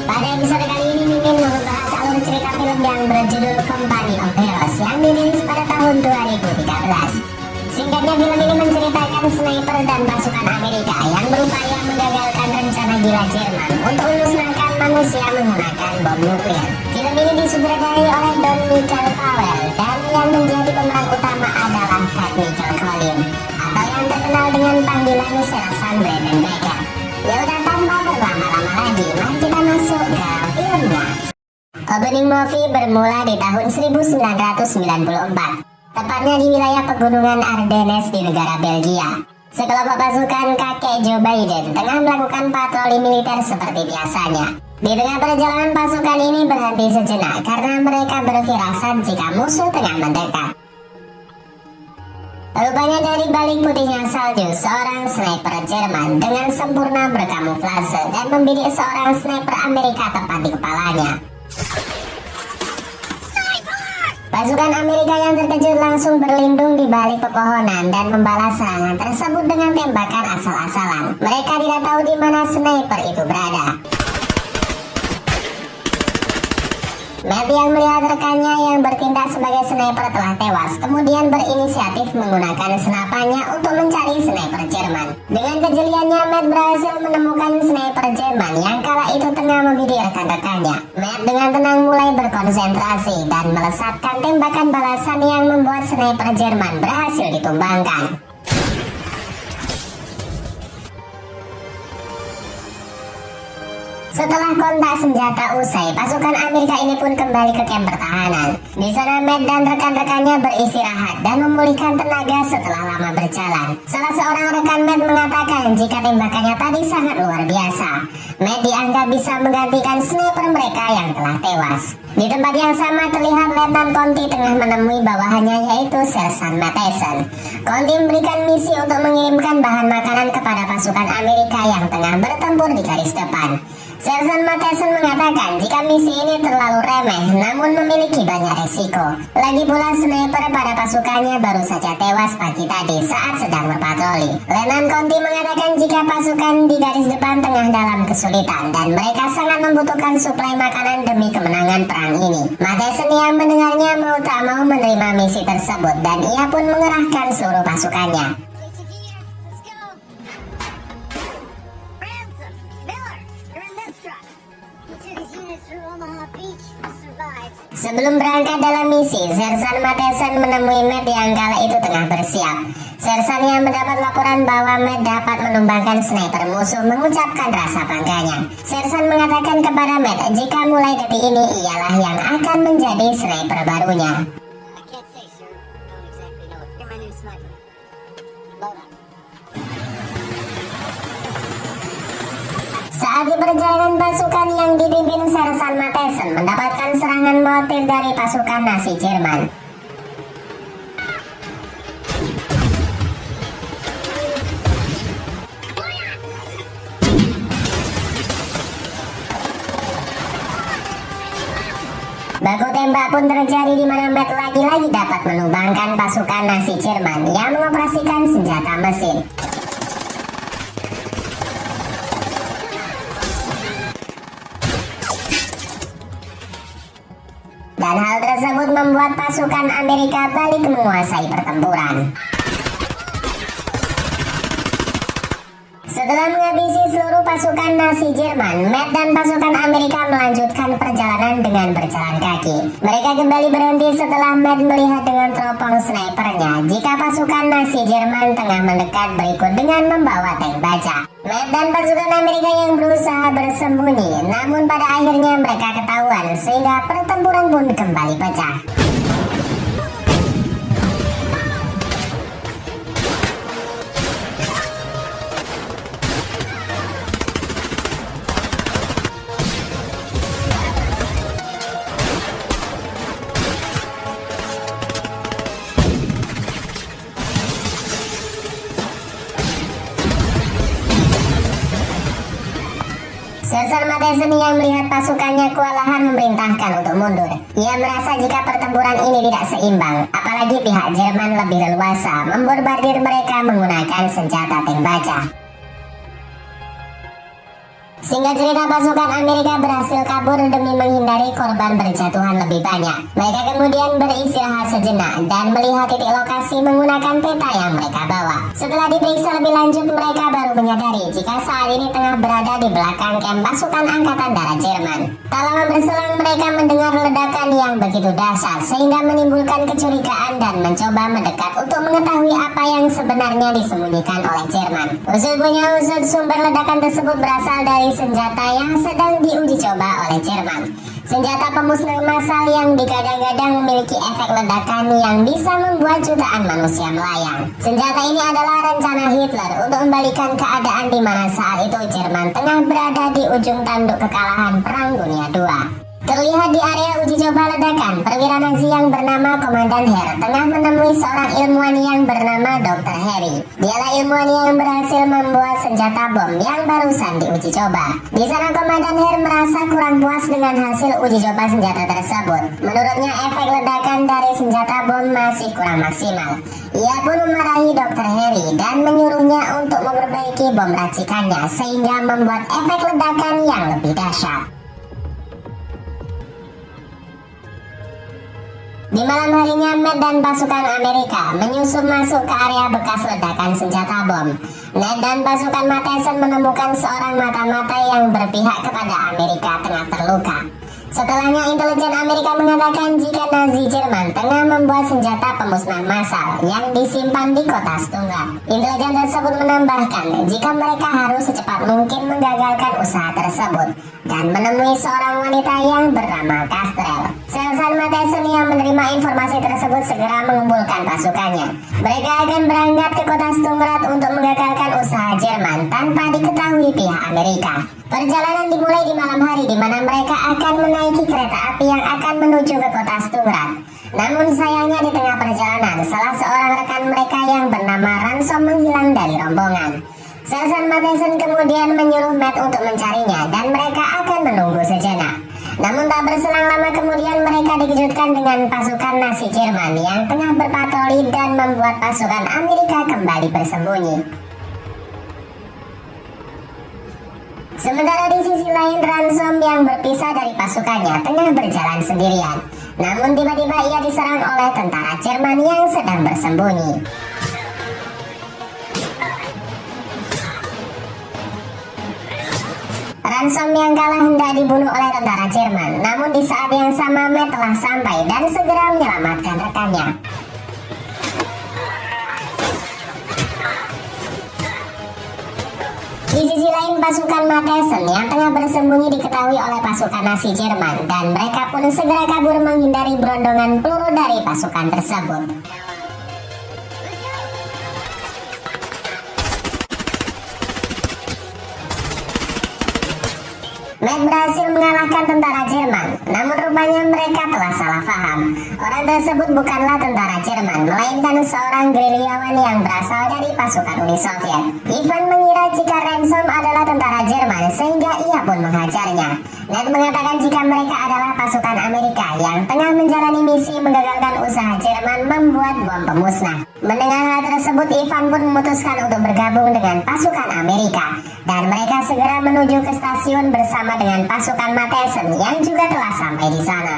Pada episode kali ini Mimin mau membahas alur cerita film yang berjudul Company of Heroes yang dirilis pada tahun 2013. Singkatnya, film ini menceritakan sniper dan pasukan Amerika yang berupaya menggagalkan rencana gila Jerman untuk memusnahkan manusia menggunakan bom nuklir. Film ini disutradarai oleh Don Michael Powell dan yang menjadi pemeran utama adalah Kate Michael Collins atau yang terkenal dengan panggilan Sarah Brandon Baker. Ya udah, tanpa berlama-lama lagi, mari kita masuk ke filmnya. Opening movie bermula di tahun 1994. Tepatnya di wilayah pegunungan Ardennes di negara Belgia. Sekelompok pasukan kakek Joe Biden tengah melakukan patroli militer seperti biasanya. Di tengah perjalanan, pasukan ini berhenti sejenak karena mereka berfirasat jika musuh tengah mendekat. Rupanya dari balik putihnya salju, seorang sniper Jerman dengan sempurna berkamuflase dan membidik seorang sniper Amerika tepat di kepalanya. Pasukan Amerika yang terkejut langsung berlindung di balik pepohonan dan membalas serangan tersebut dengan tembakan asal-asalan. Mereka tidak tahu di mana sniper itu berada. Matt yang melihat rekannya yang bertindak sebagai sniper telah tewas, kemudian berinisiatif menggunakan senapannya untuk mencari sniper Jerman. Dengan kejeliannya, Matt berhasil menemukan sniper Jerman yang kala itu tengah membidik rekan-rekannya. Matt dengan tenang mulai berkonsentrasi dan melesatkan tembakan balasan yang membuat sniper Jerman berhasil ditumbangkan. Setelah kontak senjata usai, pasukan Amerika ini pun kembali ke kamp pertahanan. Di sana Matt dan rekan-rekannya beristirahat dan memulihkan tenaga setelah lama berjalan. Salah seorang rekan Matt mengatakan jika tembakannya tadi sangat luar biasa. Matt dianggap bisa menggantikan sniper mereka yang telah tewas. Di tempat yang sama terlihat Letnan Conti tengah menemui bawahannya, yaitu Sersan Matheson. Conti memberikan misi untuk mengirimkan bahan makanan kepada pasukan Amerika yang tengah bertempur di garis depan. Sersan Matheson mengatakan jika misi ini terlalu remeh namun memiliki banyak resiko. Lagi pula sniper pada pasukannya baru saja tewas pagi tadi saat sedang berpatroli. Letnan Conti mengatakan jika pasukan di garis depan tengah dalam kesulitan dan mereka sangat membutuhkan suplai makanan demi kemenangan perang ini. Matheson yang mendengarnya mau tak mau menerima misi tersebut dan ia pun mengerahkan seluruh pasukannya. Sebelum berangkat dalam misi, Sersan Matheson menemui Matt yang kala itu tengah bersiap. Sersan yang mendapat laporan bahwa Matt dapat menumbangkan sniper musuh mengucapkan rasa bangganya. Sersan mengatakan kepada Matt jika mulai detik ini ialah yang akan menjadi sniper barunya. Saat di perjalanan, pasukan yang dipimpin Sersan Matheson mendapatkan serangan mortir dari pasukan Nazi Jerman. Baku tembak pun terjadi di mana Matt lagi-lagi dapat menumbangkan pasukan Nazi Jerman yang mengoperasikan senjata mesin. Dan hal tersebut membuat pasukan Amerika balik menguasai pertempuran. Setelah menghabisi seluruh pasukan Nazi Jerman, Matt dan pasukan Amerika melanjutkan perjalanan dengan berjalan kaki. Mereka kembali berhenti setelah Matt melihat dengan teropong snipernya jika pasukan Nazi Jerman tengah mendekat berikut dengan membawa tank baja. Matt dan pasukan Amerika yang berusaha bersembunyi, namun pada akhirnya mereka ketahuan sehingga pertempuran pun kembali pecah. Sersan Matheson yang melihat pasukannya kewalahan memerintahkan untuk mundur. Ia merasa jika pertempuran ini tidak seimbang, apalagi pihak Jerman lebih leluasa membombardir mereka menggunakan senjata tank baja. Singkat cerita, pasukan Amerika berhasil kabur demi menghindari korban berjatuhan lebih banyak. Mereka kemudian beristirahat sejenak dan melihat titik lokasi menggunakan peta yang mereka bawa. Setelah diperiksa lebih lanjut, mereka baru menyadari jika saat ini tengah berada di belakang kamp pasukan Angkatan Darat Jerman. Tak lama berselang, mereka mendengar ledakan yang begitu dahsyat sehingga menimbulkan kecurigaan dan mencoba mendekat untuk mengetahui apa yang sebenarnya disembunyikan oleh Jerman. Usut punya usut, sumber ledakan tersebut berasal dari senjata yang sedang diuji coba oleh Jerman. Senjata pemusnah massal yang digadang-gadang memiliki efek ledakan yang bisa membuat jutaan manusia melayang. Senjata ini adalah rencana Hitler untuk membalikan keadaan di mana saat itu Jerman tengah berada di ujung tanduk kekalahan Perang Dunia II. Terlihat di area uji coba ledakan, perwira Nazi yang bernama Komandan Herr tengah menemui seorang ilmuwan yang bernama Dr. Harry. Dialah ilmuwan yang berhasil membuat senjata bom yang barusan diuji coba. Di sana Komandan Herr merasa kurang puas dengan hasil uji coba senjata tersebut. Menurutnya efek ledakan dari senjata bom masih kurang maksimal. Ia pun memarahi Dr. Harry dan menyuruhnya untuk memperbaiki bom racikannya sehingga membuat efek ledakan yang lebih dahsyat. Di malam harinya, Ned dan pasukan Amerika menyusup masuk ke area bekas ledakan senjata bom. Ned dan pasukan Matheson menemukan seorang mata-mata yang berpihak kepada Amerika tengah terluka. Setelahnya, intelijen Amerika mengatakan jika Nazi Jerman tengah membuat senjata pemusnah massal yang disimpan di kota Stuttgart. Intelijen tersebut menambahkan jika mereka harus secepat mungkin menggagalkan usaha tersebut dan menemui seorang wanita yang bernama Castrel. Sersan Matheson yang menerima informasi tersebut segera mengumpulkan pasukannya. Mereka akan berangkat ke kota Stuttgart untuk menggagalkan usaha Jerman tanpa diketahui pihak Amerika. Perjalanan dimulai di malam hari di mana mereka akan menaiki kereta api yang akan menuju ke kota Stuttgart. Namun sayangnya di tengah perjalanan, salah seorang rekan mereka yang bernama Ransom menghilang dari rombongan. Sersan Matheson kemudian menyuruh Matt untuk mencarinya dan mereka akan menunggu sejenak. Namun tak berselang lama kemudian mereka dikejutkan dengan pasukan Nazi Jerman yang tengah berpatroli dan membuat pasukan Amerika kembali bersembunyi. Sementara di sisi lain, Ransom yang berpisah dari pasukannya tengah berjalan sendirian. Namun tiba-tiba ia diserang oleh tentara Jerman yang sedang bersembunyi. Ransom yang kalah hendak dibunuh oleh tentara Jerman. Namun di saat yang sama, Matt telah sampai dan segera menyelamatkan rekannya. Di sisi lain, pasukan Matheson yang tengah bersembunyi diketahui oleh pasukan Nazi Jerman dan mereka pun segera kabur menghindari berondongan peluru dari pasukan tersebut. Matt berhasil mengalahkan tentara Jerman, namun rupanya mereka telah salah paham. Orang tersebut bukanlah tentara Jerman, melainkan seorang gerilyawan yang berasal dari pasukan Uni Soviet. Ivan mengira jika Ransom adalah tentara Jerman, sehingga ia pun menghajarnya. Ned mengatakan jika mereka adalah pasukan Amerika yang tengah menjalani misi menggagalkan usaha Jerman membuat bom pemusnah. Mendengar hal tersebut, Ivan pun memutuskan untuk bergabung dengan pasukan Amerika, dan mereka segera menuju ke stasiun bersama dengan pasukan Matheson yang juga telah sampai di sana.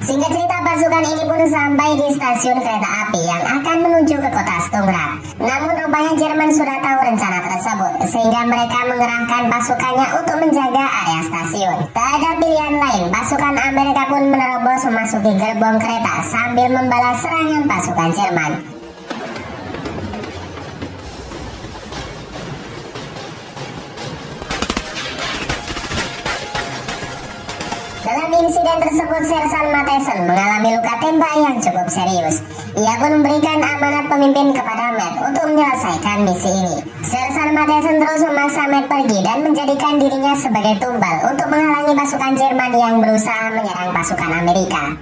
Singkat cerita, pasukan ini pun sampai di stasiun kereta api yang akan menuju ke kota Stuttgart. Namun rupanya Jerman sudah tahu rencana tersebut, sehingga mereka mengerahkan pasukannya untuk menjaga area stasiun. Tak ada pilihan lain, pasukan Amerika pun menerobos memasuki gerbong kereta sambil membalas serangan pasukan Jerman. Dalam insiden tersebut, Sersan Matheson mengalami luka tembak yang cukup serius. Ia pun memberikan amanat pemimpin kepada Matt untuk menyelesaikan misi ini. Sersan Matheson terus memaksa Matt pergi dan menjadikan dirinya sebagai tumbal untuk menghalangi pasukan Jerman yang berusaha menyerang pasukan Amerika.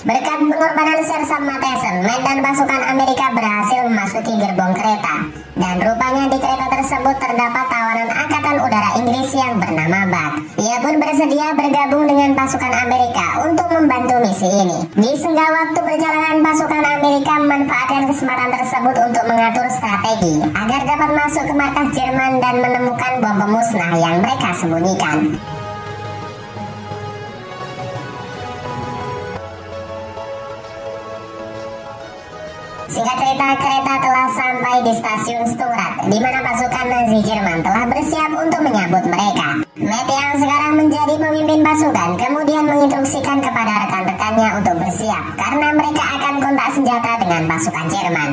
Berkat pengorbanan Sir Sam Matheson, Matt dan pasukan Amerika berhasil memasuki gerbong kereta. Dan rupanya di kereta tersebut terdapat tawanan Angkatan Udara Inggris yang bernama Buck. Ia pun bersedia bergabung dengan pasukan Amerika untuk membantu misi ini. Di senggang waktu perjalanan, pasukan Amerika memanfaatkan kesempatan tersebut untuk mengatur strategi agar dapat masuk ke markas Jerman dan menemukan bom pemusnah yang mereka sembunyikan. Singkat cerita, kereta telah sampai di stasiun Sturad, di mana pasukan Nazi Jerman telah bersiap untuk menyambut mereka. Matt yang sekarang menjadi pemimpin pasukan kemudian menginstruksikan kepada rekan-rekannya untuk bersiap, karena mereka akan kontak senjata dengan pasukan Jerman.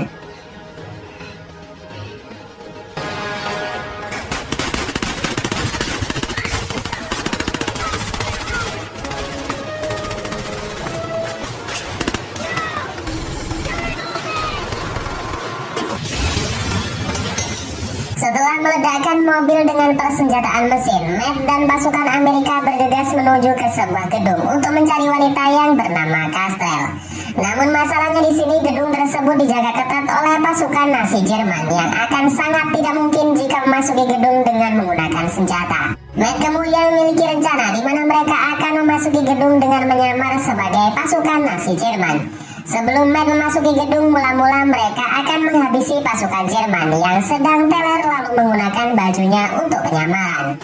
Setelah meledakkan mobil dengan persenjataan mesin, Matt dan pasukan Amerika bergegas menuju ke sebuah gedung untuk mencari wanita yang bernama Castrel. Namun masalahnya di sini gedung tersebut dijaga ketat oleh pasukan Nazi Jerman yang akan sangat tidak mungkin jika memasuki gedung dengan menggunakan senjata. Matt kemudian memiliki rencana di mana mereka akan memasuki gedung dengan menyamar sebagai pasukan Nazi Jerman. Sebelum Matt memasuki gedung, mula-mula mereka akan menghabisi pasukan Jerman yang sedang teler lalu menggunakan bajunya untuk penyamaran.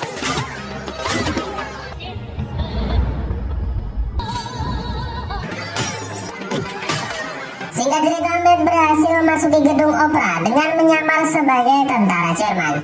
Singkat cerita, Matt berhasil memasuki gedung opera dengan menyamar sebagai tentara Jerman.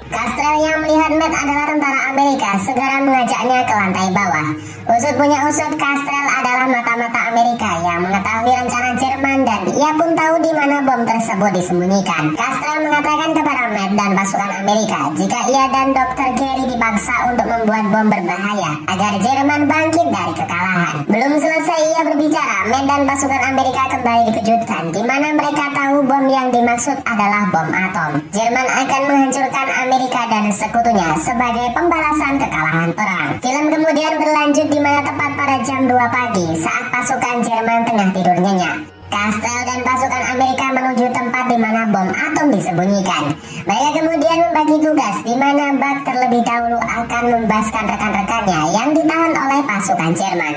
Castrel yang melihat Matt adalah tentara Amerika segera mengajaknya ke lantai bawah. Usut punya usut, Castrel adalah mata-mata Amerika yang mengetahui rencana Jerman dan ia pun tahu di mana bom tersebut disembunyikan. Castrel mengatakan kepada Matt dan pasukan Amerika jika ia dan Dr. Gary dipaksa untuk membuat bom berbahaya agar Jerman bangkit dari kekalahan. Belum selesai ia berbicara, Matt dan pasukan Amerika kembali dikejutkan di mana mereka tahu bom yang dimaksud adalah bom atom. Jerman akan menghancurkan Amerika dan sekutunya sebagai pembalasan kekalahan perang. Film kemudian berlanjut di mana tepat pada jam 2 pagi saat pasukan Jerman tengah tidur nyenyak, Castrel dan pasukan Amerika menuju tempat di mana bom atom disembunyikan. Mereka kemudian membagi tugas di mana Buck terlebih dahulu akan membebaskan rekan-rekannya yang ditahan oleh pasukan Jerman.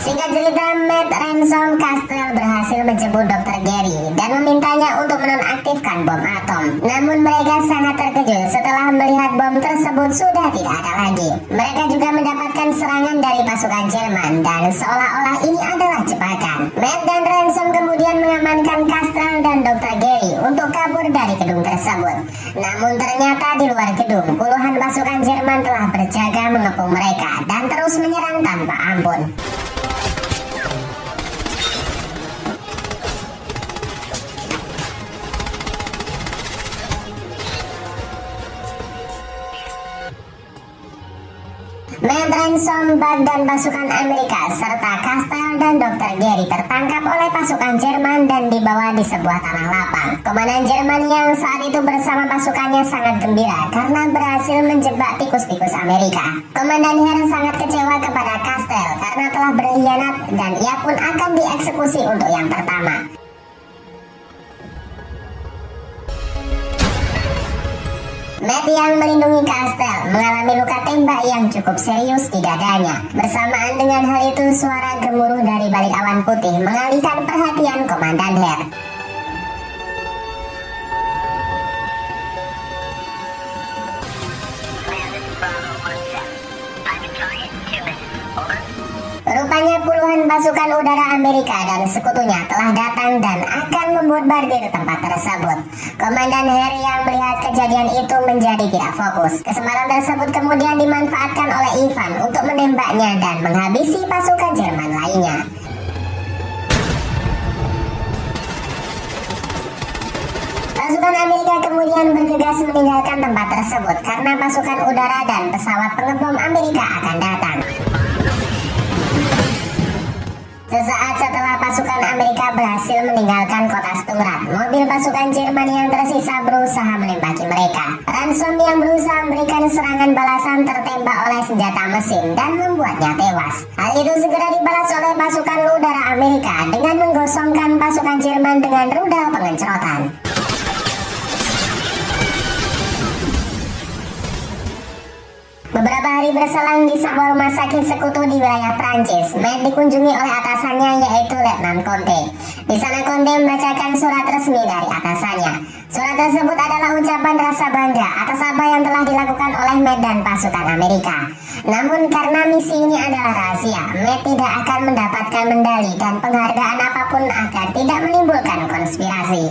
Singkat cerita, Matt ransom Castrel berhasil menjemput Dr. Gary dan memintanya untuk menonaktifkan bom atom. Namun mereka sangat terkejut setelah melihat bom tersebut sudah tidak ada lagi. Mereka juga mendapatkan serangan dari pasukan Jerman dan seolah-olah ini adalah jebakan. Matt dan ransom kemudian mengamankan Castrel dan Dr. Gary untuk kabur dari gedung tersebut. Namun ternyata di luar gedung, puluhan pasukan Jerman telah berjaga mengepung mereka dan terus menyerang tanpa ampun. Matt, ransom, Buck dan pasukan Amerika serta Castrel dan Dr. Gary tertangkap oleh pasukan Jerman dan dibawa di sebuah tanah lapang. Komandan Jerman yang saat itu bersama pasukannya sangat gembira karena berhasil menjebak tikus-tikus Amerika. Komandan Herr sangat kecewa kepada Castrel karena telah berkhianat dan ia pun akan dieksekusi untuk yang pertama. Matt yang melindungi Castrel mengalami luka tembak yang cukup serius di dadanya. Bersamaan dengan hal itu, suara gemuruh dari balik awan putih mengalihkan perhatian Komandan Herr. Rupanya puluhan pasukan udara Amerika dan sekutunya telah datang dan akan membombardir tempat tersebut. Komandan Herr yang melihat kejadian itu menjadi tidak fokus. Kesempatan tersebut kemudian dimanfaatkan oleh Ivan untuk menembaknya dan menghabisi pasukan Jerman lainnya. Pasukan Amerika kemudian bergegas meninggalkan tempat tersebut karena pasukan udara dan pesawat pengebom Amerika akan datang. Sesaat setelah pasukan Amerika berhasil meninggalkan kota Sturm, mobil pasukan Jerman yang tersisa berusaha menembaki mereka. Ransom yang berusaha memberikan serangan balasan tertembak oleh senjata mesin dan membuatnya tewas. Hal itu segera dibalas oleh pasukan udara Amerika dengan menggosongkan pasukan Jerman dengan rudal pengencrotan. Beberapa hari berselang di sebuah rumah sakit sekutu di wilayah Prancis, Matt dikunjungi oleh atasannya yaitu Letnan Conte. Di sana Conte membacakan surat resmi dari atasannya. Surat tersebut adalah ucapan rasa bangga atas apa yang telah dilakukan oleh Matt dan pasukan Amerika. Namun karena misi ini adalah rahasia, Matt tidak akan mendapatkan medali dan penghargaan apapun agar tidak menimbulkan konspirasi.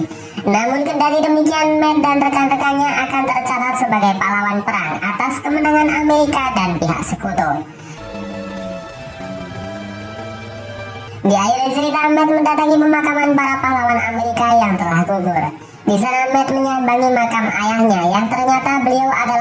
Namun kendali demikian, Matt dan rekan-rekannya akan tercatat sebagai pahlawan perang atas kemenangan Amerika dan pihak sekutu. Di akhir cerita, Matt mendatangi pemakaman para pahlawan Amerika yang telah gugur. Di sana Matt menyambangi makam ayahnya yang ternyata beliau adalah